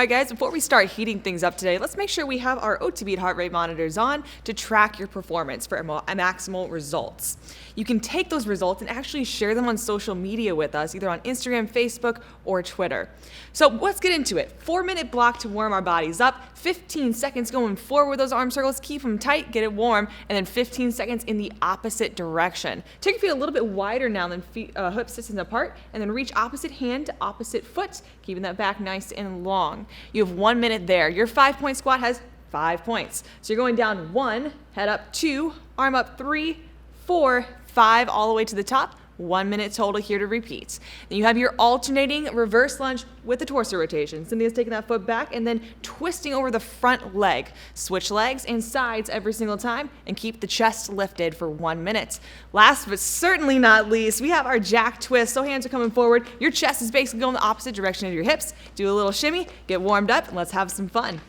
right, guys, before we start heating things up today, let's make sure we have our OTB heart rate monitors on to track your performance for maximal results. You can take those results and actually share them on social media with us, either on Instagram, Facebook, or Twitter. So let's get into it. 4-minute block to warm our bodies up, 15 seconds going forward with those arm circles, keep them tight, get it warm, and then 15 seconds in the opposite direction. Take your feet a little bit wider now than hips distance apart, and then reach opposite hand to opposite foot, keeping that back nice and long. You have 1 minute there. Your 5-point squat has 5 points. So you're going down 1, head up 2, arm up 3, 4, 5, all the way to the top. 1 minute total here to repeat. Then you have your alternating reverse lunge with the torso rotation. Cynthia's taking that foot back and then twisting over the front leg. Switch legs and sides every single time and keep the chest lifted for 1 minute. Last but certainly not least, we have our jack twist. So hands are coming forward. Your chest is basically going the opposite direction of your hips. Do a little shimmy, get warmed up, and let's have some fun.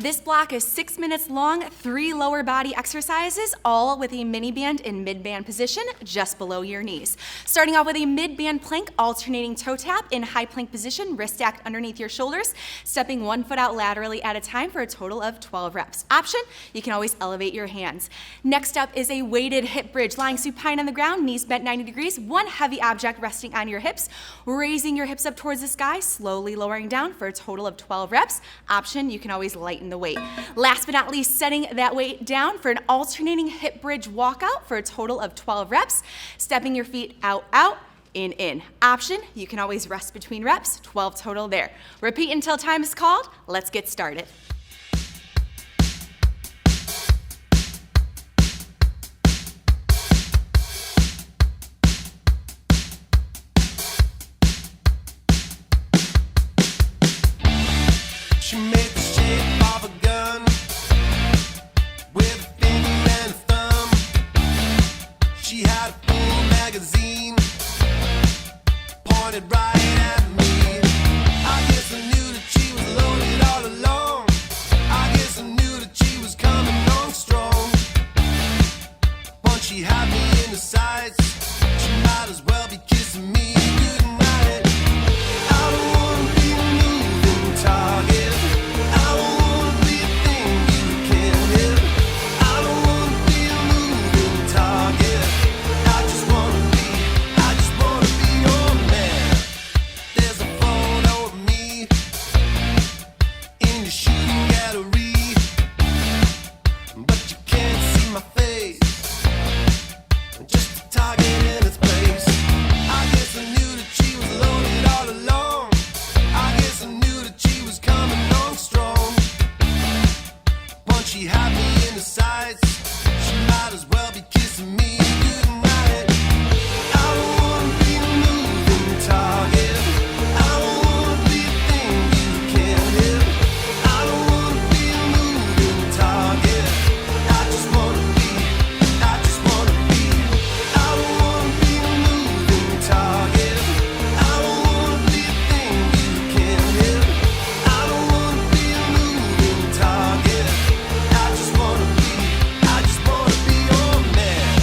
This block is 6 minutes long, 3 lower body exercises, all with a mini band in mid-band position just below your knees. Starting off with a mid-band plank, alternating toe tap in high plank position, wrist stacked underneath your shoulders, stepping 1 foot out laterally at a time for a total of 12 reps. Option, you can always elevate your hands. Next up is a weighted hip bridge, lying supine on the ground, knees bent 90 degrees, one heavy object resting on your hips, raising your hips up towards the sky, slowly lowering down for a total of 12 reps. Option, you can always lighten the weight. Last but not least, setting that weight down for an alternating hip bridge walkout for a total of 12 reps, stepping your feet out, out, in. Option, you can always rest between reps, 12 total there. Repeat until time is called. Let's get started. She made the shape of a gun with a finger and a thumb. She had a full magazine pointed right at me. I guess I knew that she was loaded all along. I guess I knew that she was coming on strong. Once she had me in the sights, she might as well be kissing me goodnight. I don't wanna be a moving target. She had me in the sights. She might as well be kissing me goodnight. I don't wanna be a moving target. I don't wanna be a thing you can't hit. I don't wanna be a moving target. I just wanna be. I don't wanna be a moving target. I don't wanna be a thing you can't hit. I don't wanna be a moving target. I just wanna be your man.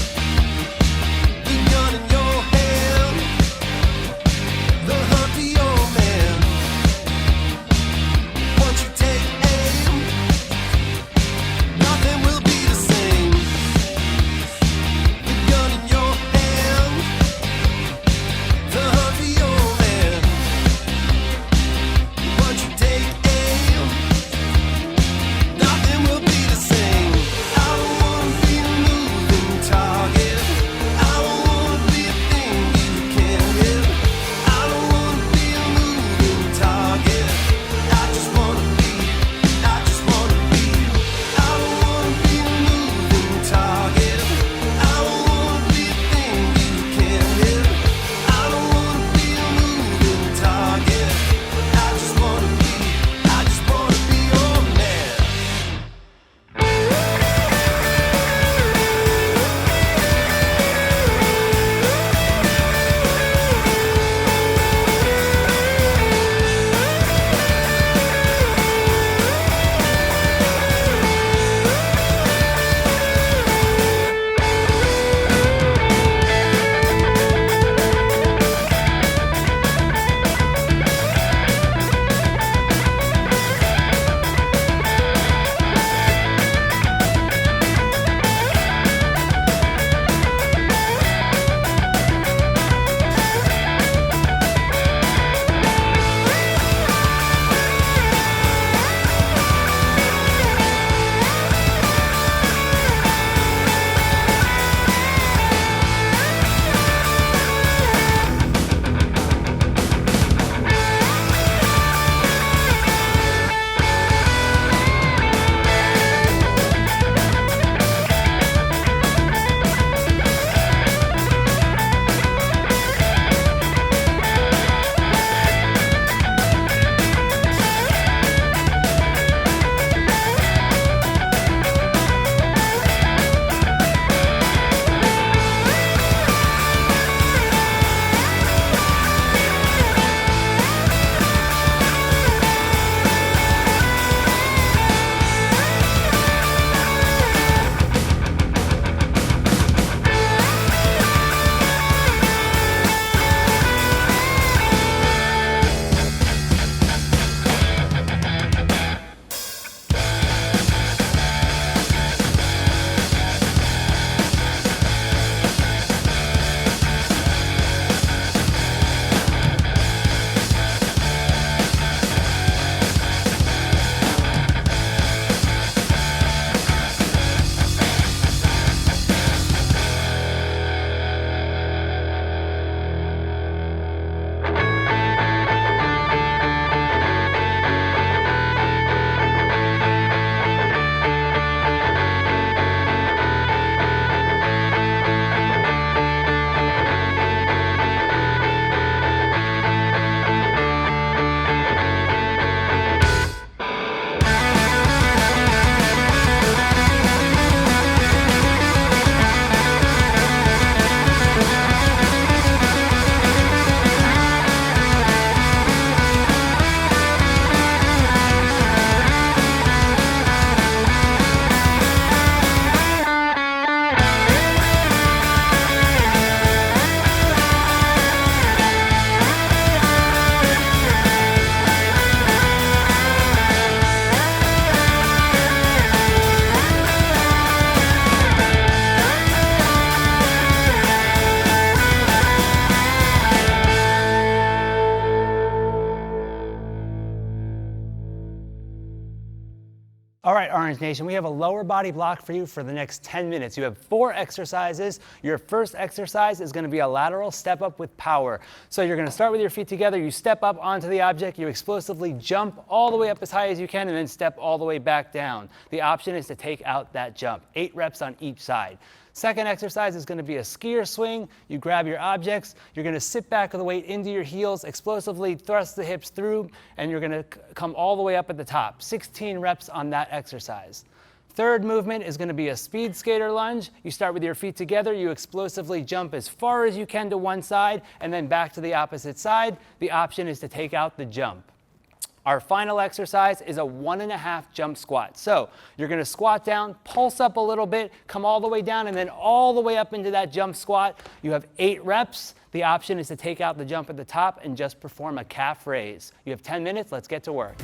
Orange Nation, we have a lower body block for you for the next 10 minutes. You have 4 exercises. Your first exercise is going to be a lateral step up with power. So you're going to start with your feet together. You step up onto the object. You explosively jump all the way up as high as you can and then step all the way back down. The option is to take out that jump. 8 reps on each side. Second exercise is going to be a skier swing. You grab your objects, you're going to sit back with the weight into your heels, explosively thrust the hips through, and you're going to come all the way up at the top. 16 reps on that exercise. Third movement is going to be a speed skater lunge. You start with your feet together, you explosively jump as far as you can to one side, and then back to the opposite side. The option is to take out the jump. Our final exercise is a 1.5 jump squat. So you're going to squat down, pulse up a little bit, come all the way down, and then all the way up into that jump squat. You have 8 reps. The option is to take out the jump at the top and just perform a calf raise. You have 10 minutes. Let's get to work.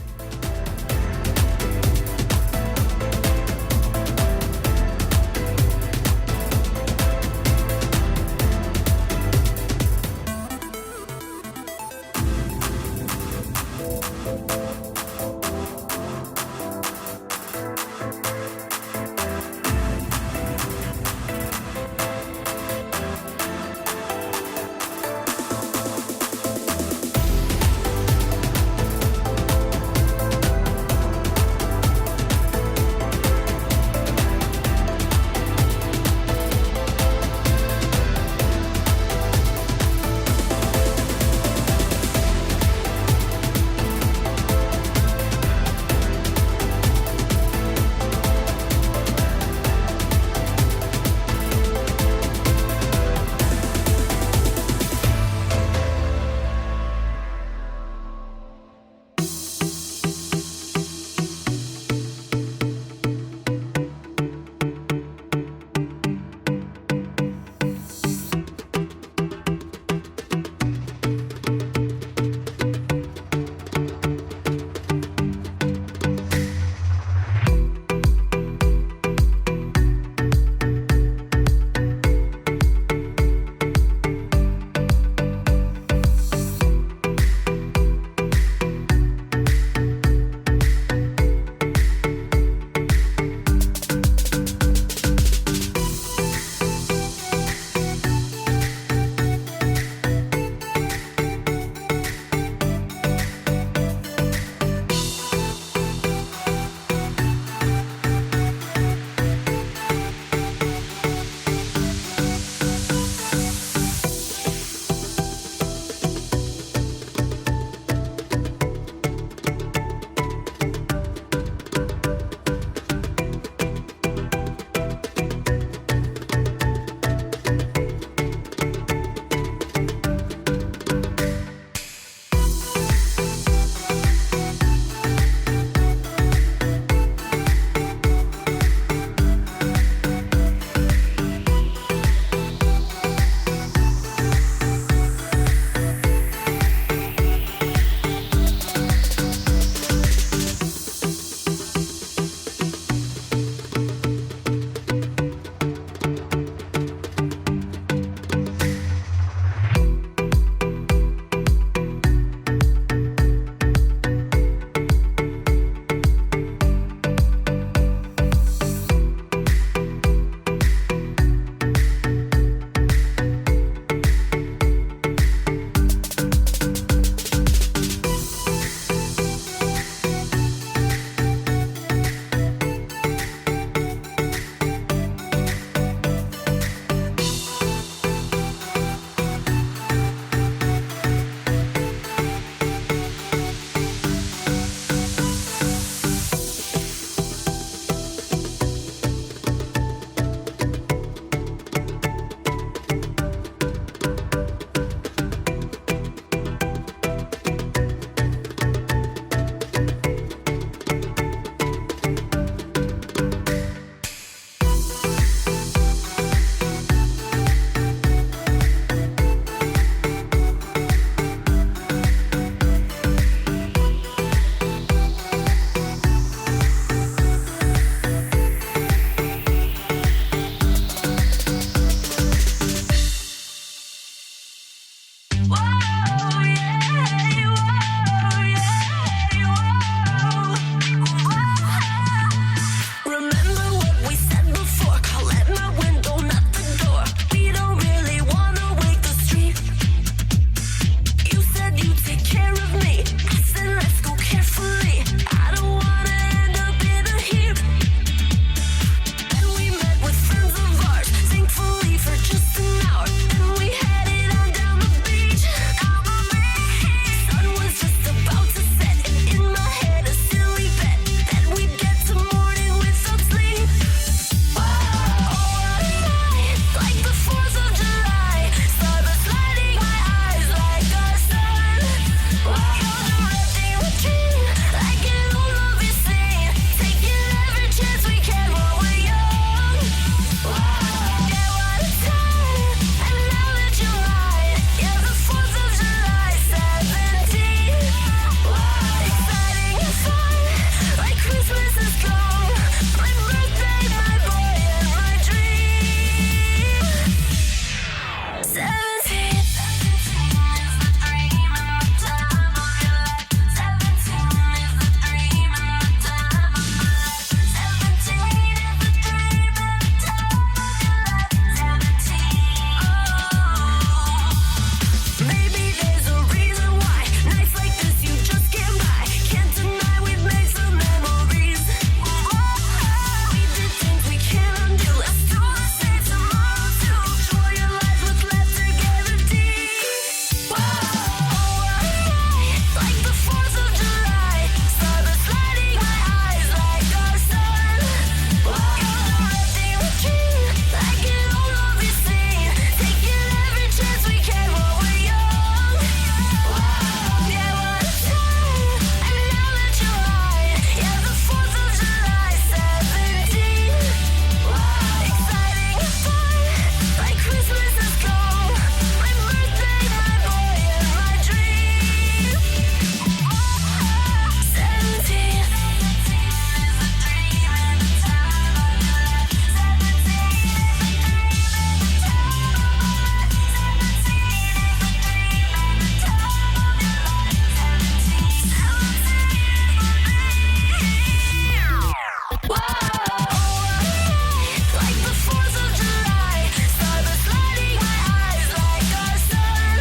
Like the 4th of July, starburst lighting my eyes like our sun.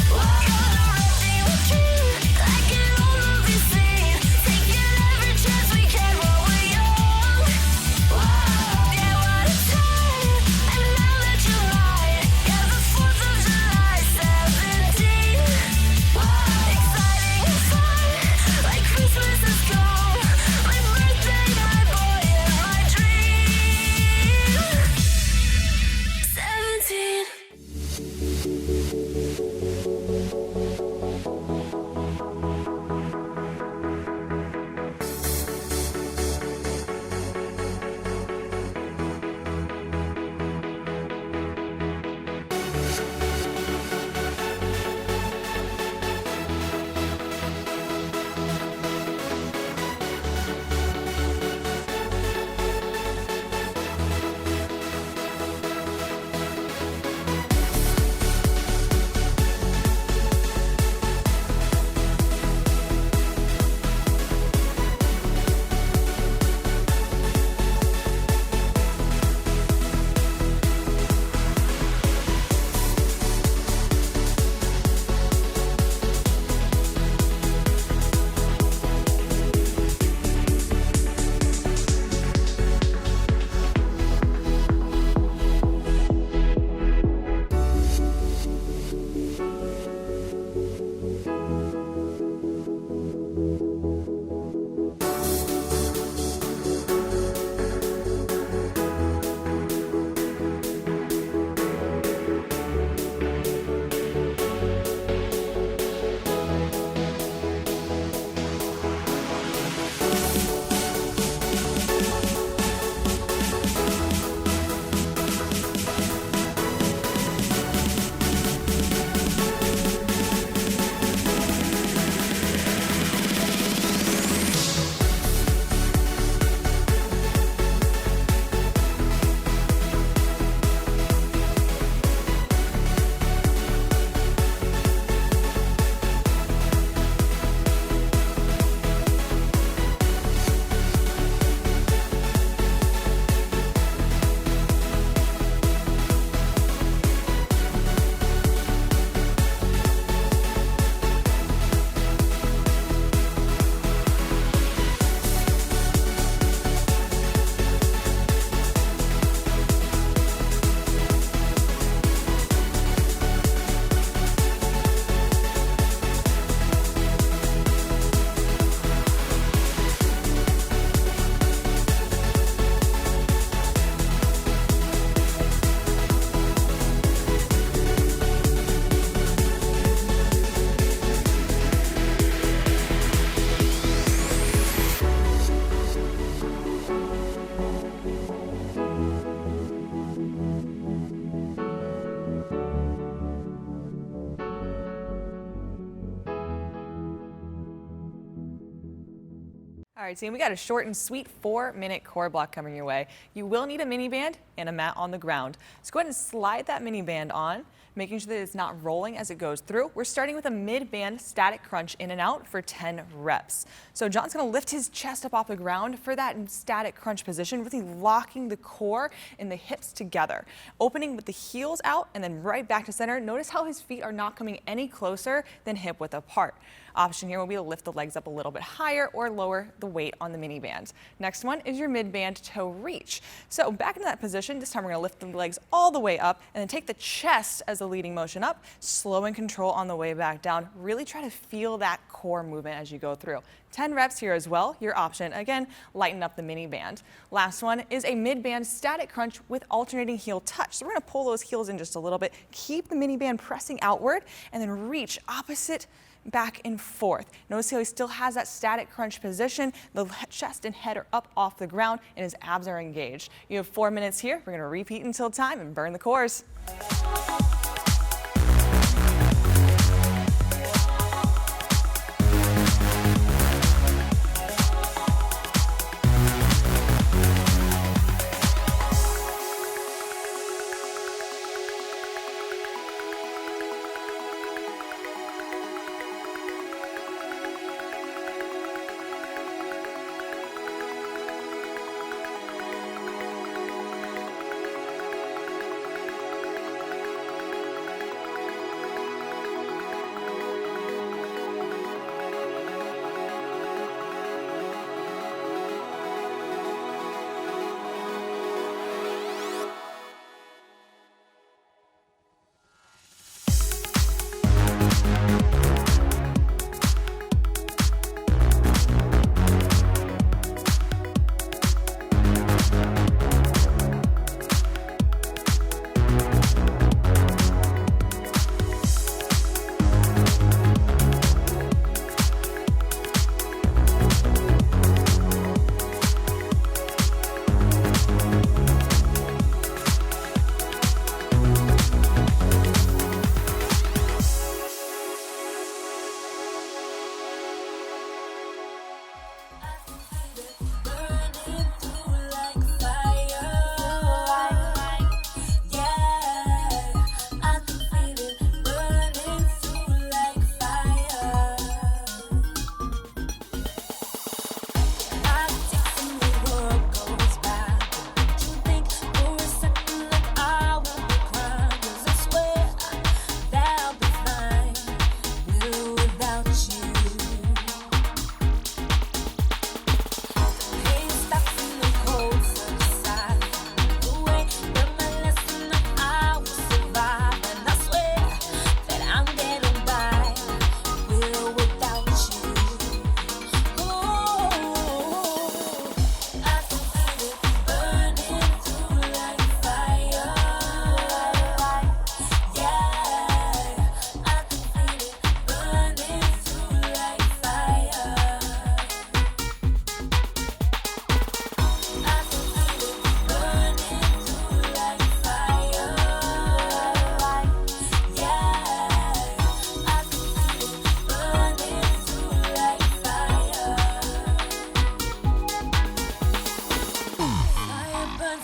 Color of the dream, like an old movie scene, taking every chance we can while we're young. Yeah, what a time, and now that you're mine, yeah, the 4th of July, 17. Exciting and fun, like Christmas has come, my birthday, my boy, and my dream. 17. All right, team, we got a short and sweet 4-minute core block coming your way. You will need a mini band and a mat on the ground. So go ahead and slide that mini band on, making sure that it's not rolling as it goes through. We're starting with a mid-band static crunch in and out for 10 reps. So John's gonna lift his chest up off the ground for that static crunch position, really locking the core and the hips together. Opening with the heels out and then right back to center. Notice how his feet are not coming any closer than hip width apart. Option here will be to lift the legs up a little bit higher or lower the weight on the mini band. Next one is your mid-band toe reach. So back into that position, this time we're gonna lift the legs all the way up and then take the chest as the leading motion up, slow and control on the way back down. Really try to feel that core movement as you go through. 10 reps here as well. Your option, again, lighten up the mini band. Last one is a mid-band static crunch with alternating heel touch. So we're gonna pull those heels in just a little bit, keep the mini band pressing outward, and then reach opposite back and forth. Notice how he still has that static crunch position. The chest and head are up off the ground and his abs are engaged. You have 4 minutes here. We're gonna repeat until time and burn the cores.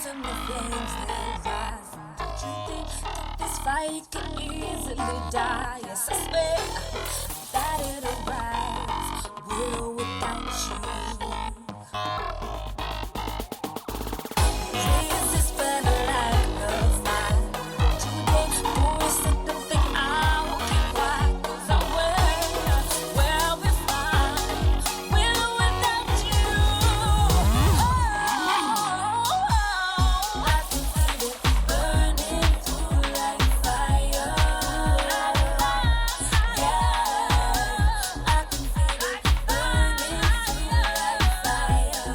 to me flames they rise. Don't you think that this fight could easily die? Yes, I swear that it'll rise with or without you. Resist but like a fire. Today, don't waste it, don't think I will keep quiet. 'Cause I will be fine with or without you. I can feel it burning through like fire. Yeah, I can feel it burning through like fire.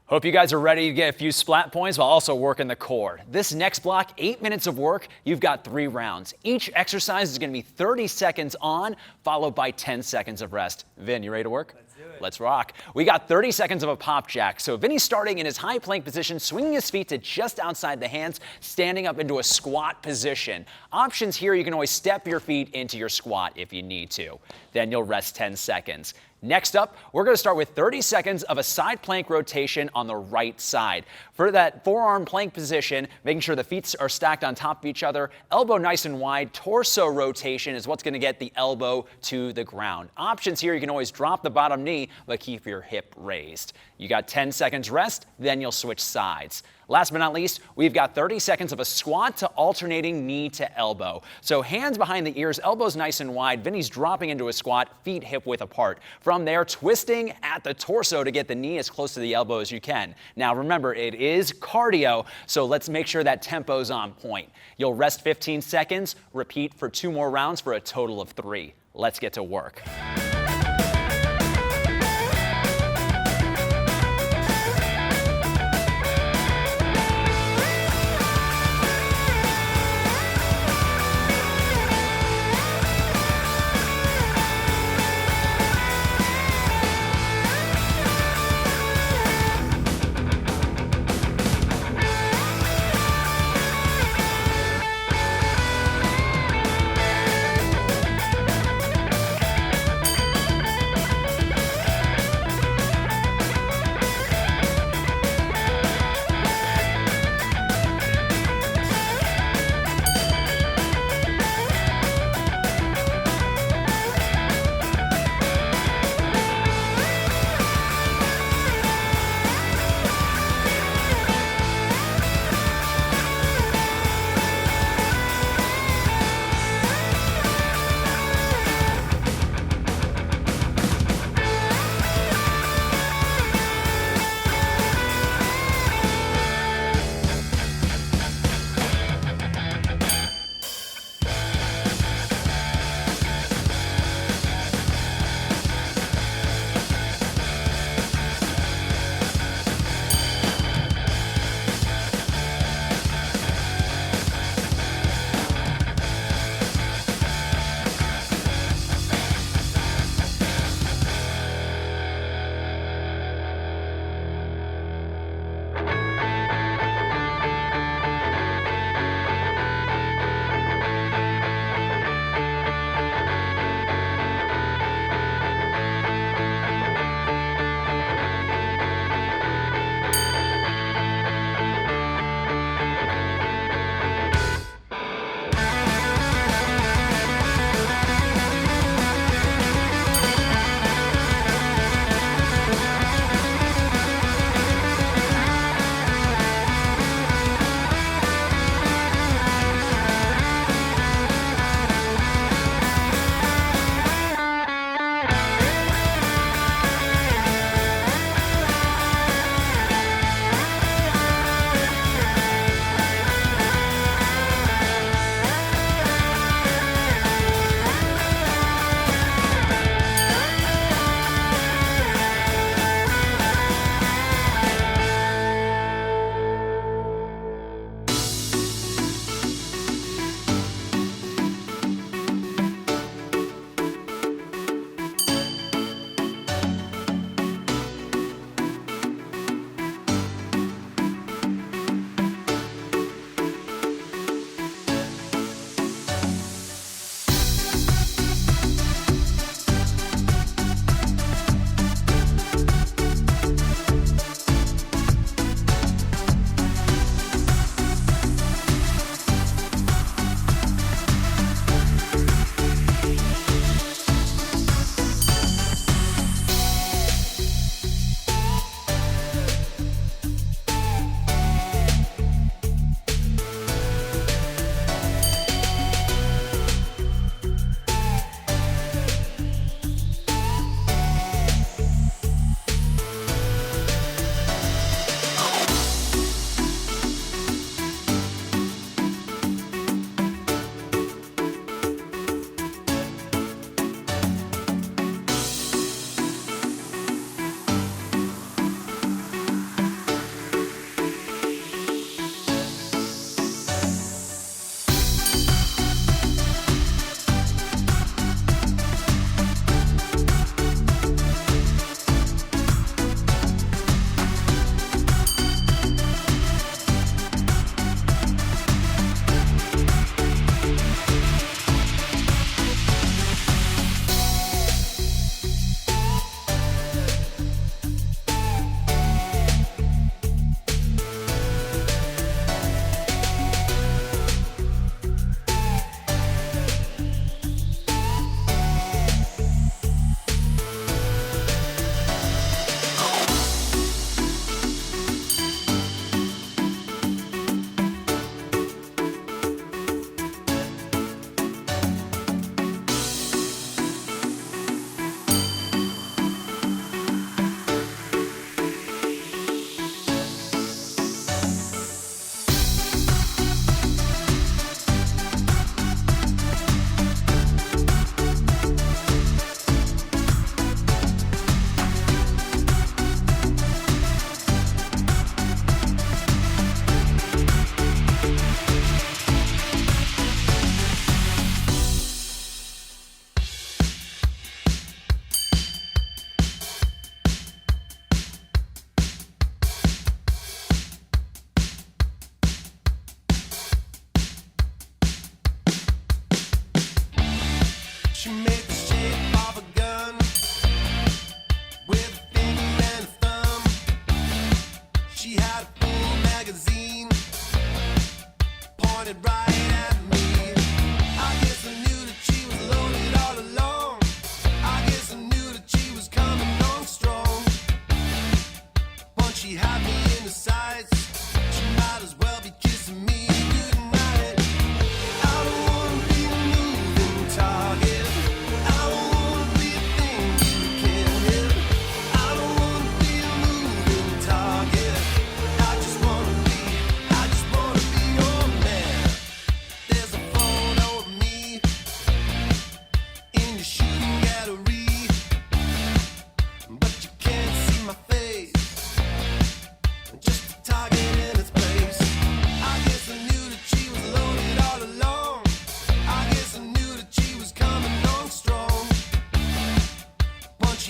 Hope you guys are ready to get a few splat points while also working the core. This next block, 8 minutes of work, you've got 3 rounds. Each exercise is going to be 30 seconds on, followed by 10 seconds of rest. Vin, you ready to work? Let's do it. Let's rock. We got 30 seconds of a pop jack. So Vinny's starting in his high plank position, swinging his feet to just outside the hands, standing up into a squat position. Options here, you can always step your feet into your squat if you need to. Then you'll rest 10 seconds. Next up, we're going to start with 30 seconds of a side plank rotation on the right side. For that forearm plank position, making sure the feet are stacked on top of each other, elbow nice and wide, torso rotation is what's going to get the elbow to the ground. Options here, you can always drop the bottom knee, but keep your hip raised. You got 10 seconds rest, then you'll switch sides. Last but not least, we've got 30 seconds of a squat to alternating knee to elbow. So hands behind the ears, elbows nice and wide. Vinny's dropping into a squat, feet hip width apart. From there, twisting at the torso to get the knee as close to the elbow as you can. Now remember, it is cardio, so let's make sure that tempo's on point. You'll rest 15 seconds, repeat for 2 more rounds for a total of 3. Let's get to work.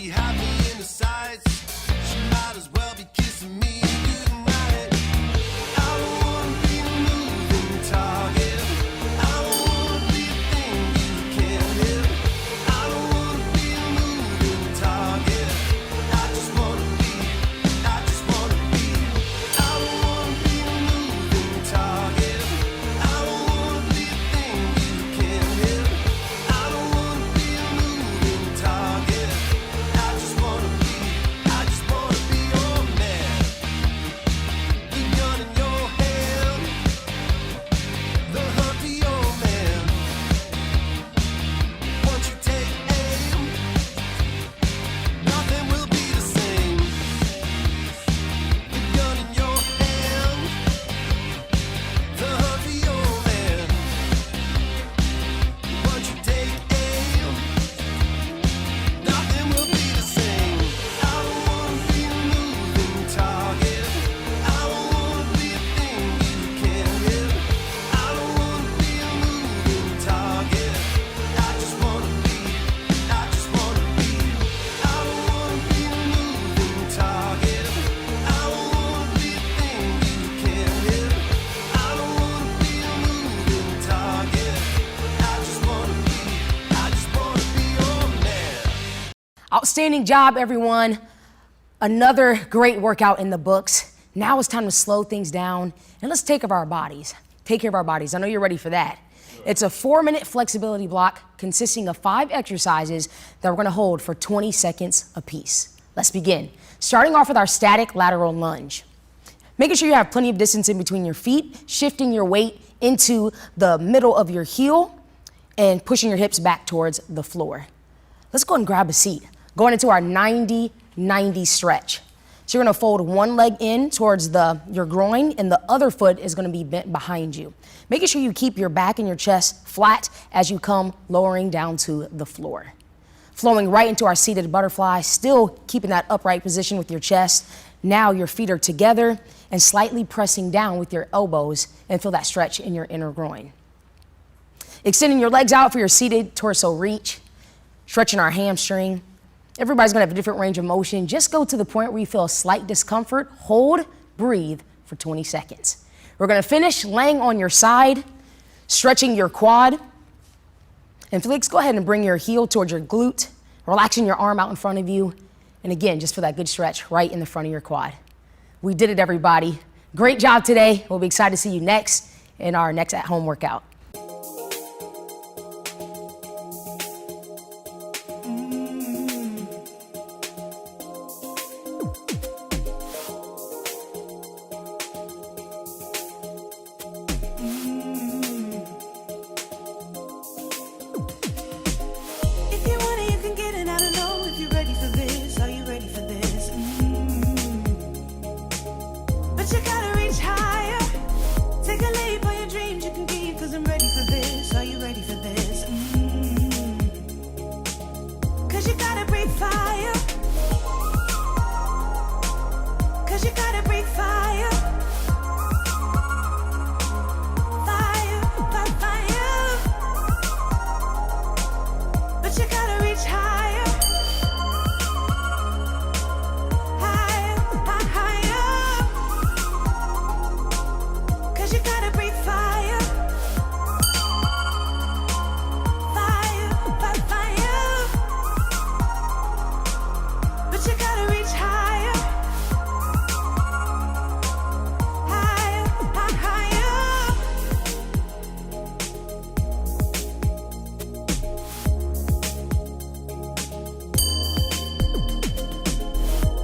She had me in the sights. She might as well be kissing me goodnight. I don't wanna be a moving target. I don't wanna be a thing you can't hit. I don't wanna be a moving target. I just wanna be. I just wanna be. I don't wanna be a moving target. I don't wanna be a thing you can't hit. I don't wanna be a moving target. I just wanna be your man. The gun in your hand, the hunt for your man. Once you take aim, nothing will be the same. The gun in your hand, the hunt for your man. Once you take aim, nothing will be the same. I don't wanna be a moving target. I don't wanna be a thing you can't hit. I don't wanna be a moving target. I just wanna be. I just wanna be. I don't wanna be a moving target. I don't wanna be a thing you can't hit. I don't wanna be a moving target. I just wanna be your man. Outstanding job, everyone. Another great workout in the books. Now it's time to slow things down and let's take care of our bodies. Take care of our bodies. I know you're ready for that. It's a 4-minute flexibility block consisting of 5 exercises that we're gonna hold for 20 seconds apiece. Let's begin. Starting off with our static lateral lunge. Making sure you have plenty of distance in between your feet, shifting your weight into the middle of your heel and pushing your hips back towards the floor. Let's go and grab a seat. Going into our 90-90 stretch. So you're gonna fold one leg in towards your groin and the other foot is gonna be bent behind you. Making sure you keep your back and your chest flat as you come lowering down to the floor. Flowing right into our seated butterfly, still keeping that upright position with your chest. Now your feet are together and slightly pressing down with your elbows and feel that stretch in your inner groin. Extending your legs out for your seated torso reach, stretching our hamstring. Everybody's gonna have a different range of motion. Just go to the point where you feel a slight discomfort. Hold, breathe for 20 seconds. We're gonna finish laying on your side, stretching your quad. And Felix, go ahead and bring your heel towards your glute, relaxing your arm out in front of you. And again, just for that good stretch right in the front of your quad. We did it, everybody. Great job today. We'll be excited to see you next in our next at-home workout. If you want it, you can get it. I don't know if you're ready for this. Are you ready for this? But you gotta reach higher. Take a leap on your dreams you can keep. 'Cause I'm ready for this. Are you ready for this? 'Cause you gotta breathe fire. 'Cause you gotta breathe fire. Fire, fire, fire. But you gotta reach higher. Higher, higher. 'Cause you gotta breathe fire. Fire, fire, fire. But you gotta reach higher. Higher, higher.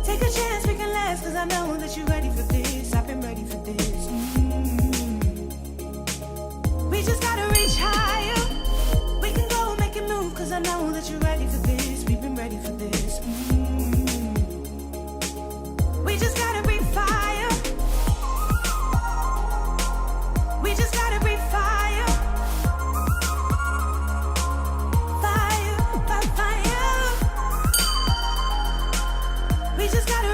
Take a chance, we can last. 'Cause I know that you're ready for this. I've been ready for this. We just gotta reach higher. We can go make it move. 'Cause I know that you're ready for this. We've been ready for this. We just gotta breathe fire. We just gotta breathe fire. Fire, fire, fire. We just gotta